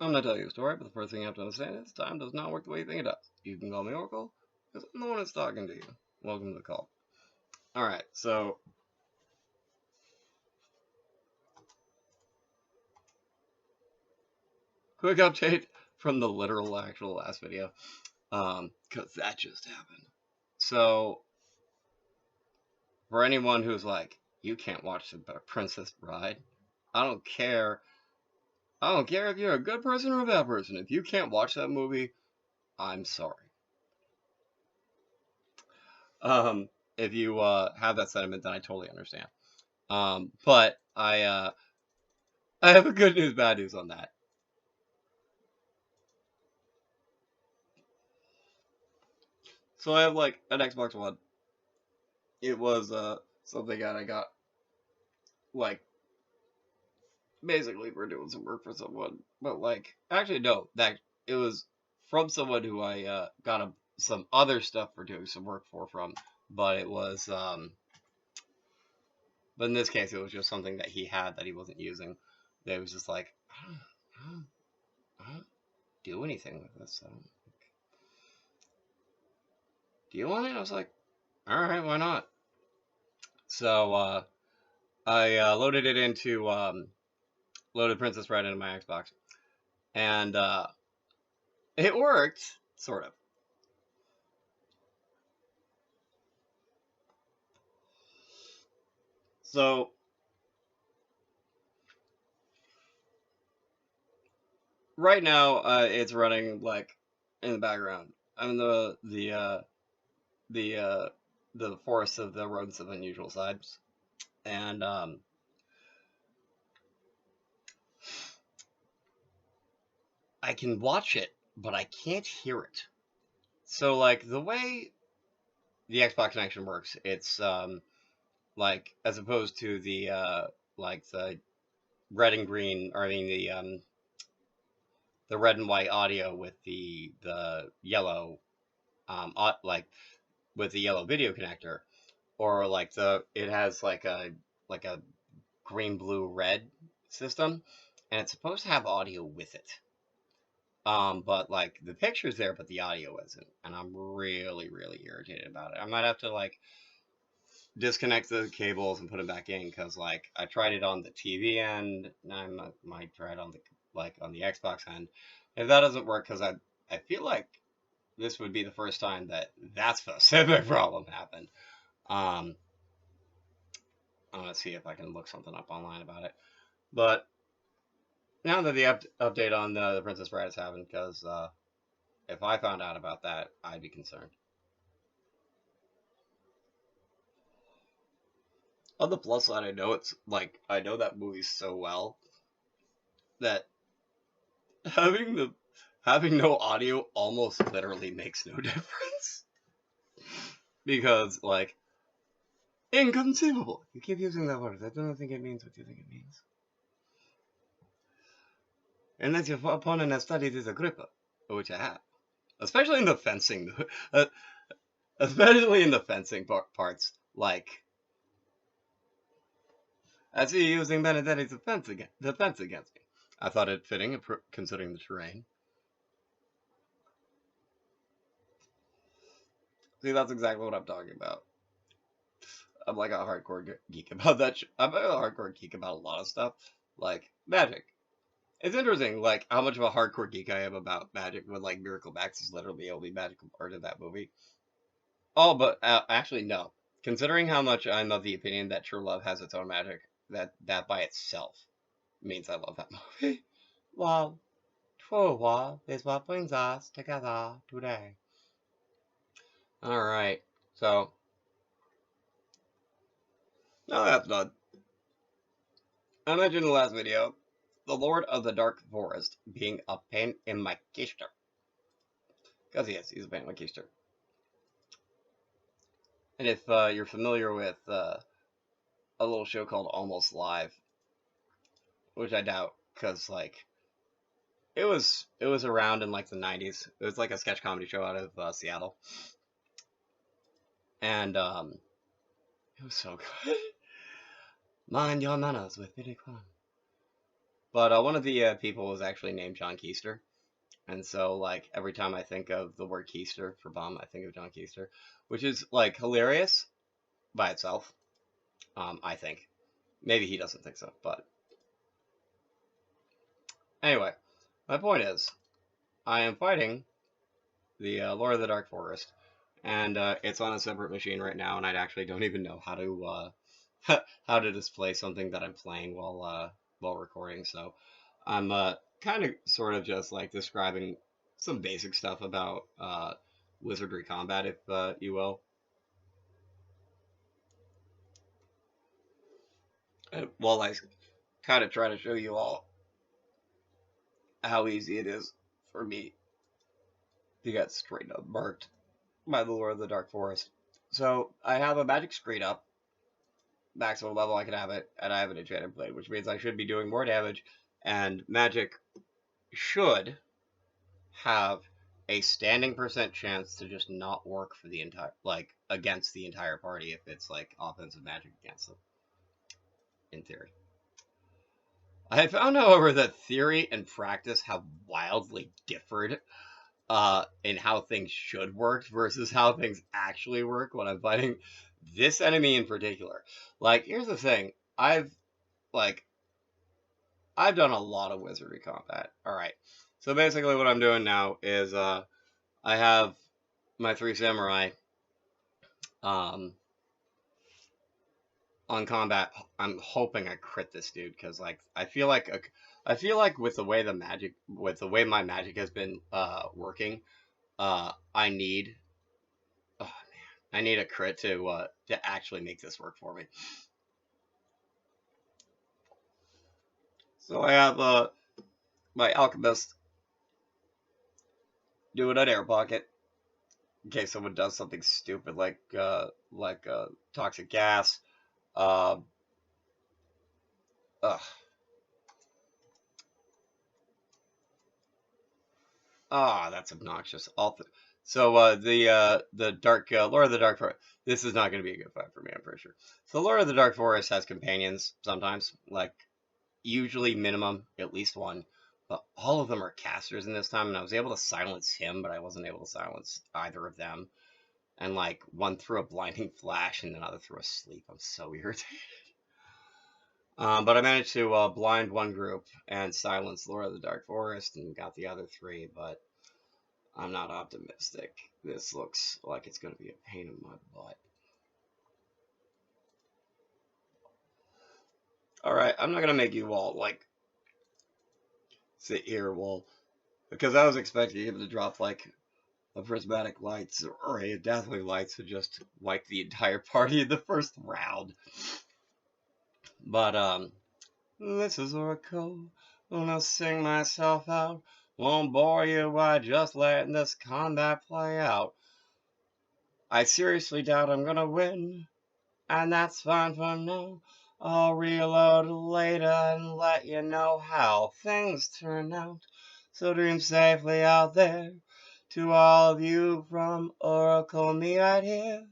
I'm going to tell you a story, but the first thing you have to understand is time does not work the way you think it does. You can call me Oracle, because I'm the one that's talking to you. Welcome to the call. Alright, so quick update from the literal actual last video, because that just happened. So, for anyone who's like, you can't watch The Princess Bride, I don't care if you're a good person or a bad person. If you can't watch that movie, I'm sorry. If you have that sentiment, then I totally understand. But I have a good news, bad news on that. So I have like an Xbox One. It was something that I got like basically for doing some work for someone, but like actually no, that it was from someone who I got some other stuff for doing some work from, but it was but in this case it was just something that he had that he wasn't using. That was just like I don't do anything with this. So do you want it? I was like, all right, why not? So I loaded it into loaded Princess Bride into my Xbox, and it worked sort of. So right now it's running like in the background. I'm in the forest of the rodents of unusual sides, and I can watch it, but I can't hear it. So like the way the Xbox connection works, it's like as opposed to the like the red and green, or I mean the red and white audio with the yellow like with the yellow video connector, or like it has like a green blue red system, and it's supposed to have audio with it. But like the picture's there, but the audio isn't, and I'm really really irritated about it. I might have to like disconnect the cables and put it back in, because like I tried it on the TV end, and I might try it on the Xbox end. If that doesn't work, because I feel like this would be the first time that specific problem happened. Um, I'm gonna see if I can look something up online about it. But now that the update on the Princess Bride has happened, because if I found out about that, I'd be concerned. On the plus side, I know I know that movie so well that having no audio almost literally makes no difference, because like inconceivable. You keep using that word. I don't think it means what you think it means. Unless your opponent has studied as a gripper, which I have, especially in the fencing, especially in the fencing parts. Like I see you using Benedetti's defense against me. I thought it fitting, considering the terrain. See, that's exactly what I'm talking about. I'm like a hardcore geek about that. I'm a hardcore geek about a lot of stuff, like magic. It's interesting, like how much of a hardcore geek I am about magic. When like Miracle Max is literally the only magical part of that movie. Oh, but actually no. Considering how much I'm of the opinion that True Love has its own magic, that by itself means I love that movie. Well, true love is what brings us together today. All right, so now that's done. I mentioned in the last video the Lord of the Dark Forest being a pain in my keister. Because he's a pain in my keister. And if you're familiar with a little show called Almost Live, which I doubt, because like it was around in like the 90s. It was like a sketch comedy show out of Seattle, and it was so good. Mind your manners with Billy Kwan. But one of the people was actually named John Keister. And so, like, every time I think of the word keister for bomb, I think of John Keister, which is, like, hilarious by itself, I think. Maybe he doesn't think so, but anyway, my point is, I am fighting the Lord of the Dark Forest, and it's on a separate machine right now, and I actually don't even know how to how to display something that I'm playing while recording. So I'm kind of sort of just like describing some basic stuff about wizardry combat, if you will. While I kind of try to show you all how easy it is for me to get straight up marked by the Lord of the Dark Forest. So I have a magic screen up, maximum level I can have it, and I have an enchanted blade, which means I should be doing more damage, and magic should have a standing percent chance to just not work for the entire, like, against the entire party if it's like offensive magic against them, in theory. I found, however, that theory and practice have wildly differed in how things should work versus how things actually work when I'm fighting this enemy in particular. Like, here's the thing. I've done a lot of wizardry combat. Alright. So basically what I'm doing now is I have my 3 samurai on combat. I'm hoping I crit this dude because like I feel like with the way my magic has been working, I need a crit to actually make this work for me. So I have my alchemist doing an air pocket in case someone does something stupid like toxic gas. Ugh. Ah, that's obnoxious. So the dark Lord of the Dark Forest. This is not going to be a good fight for me, I'm pretty sure. So Lord of the Dark Forest has companions sometimes, like usually minimum at least one, but all of them are casters in this time, and I was able to silence him, but I wasn't able to silence either of them. And like one threw a blinding flash, and another threw a sleep. I'm so irritated. But I managed to blind one group and silence Lord of the Dark Forest, and got the other 3, but I'm not optimistic. This looks like it's going to be a pain in my butt. Alright, I'm not going to make you all, like, sit here, because I was expecting him to drop, like, a prismatic lights or a dazzling lights to just wipe the entire party in the first round. But, this is Oracle, gonna sing myself out. Won't bore you by just letting this combat play out. I seriously doubt I'm gonna win, and that's fine for now. I'll reload later and let you know how things turn out. So dream safely out there. To all of you from Oracle, me right here.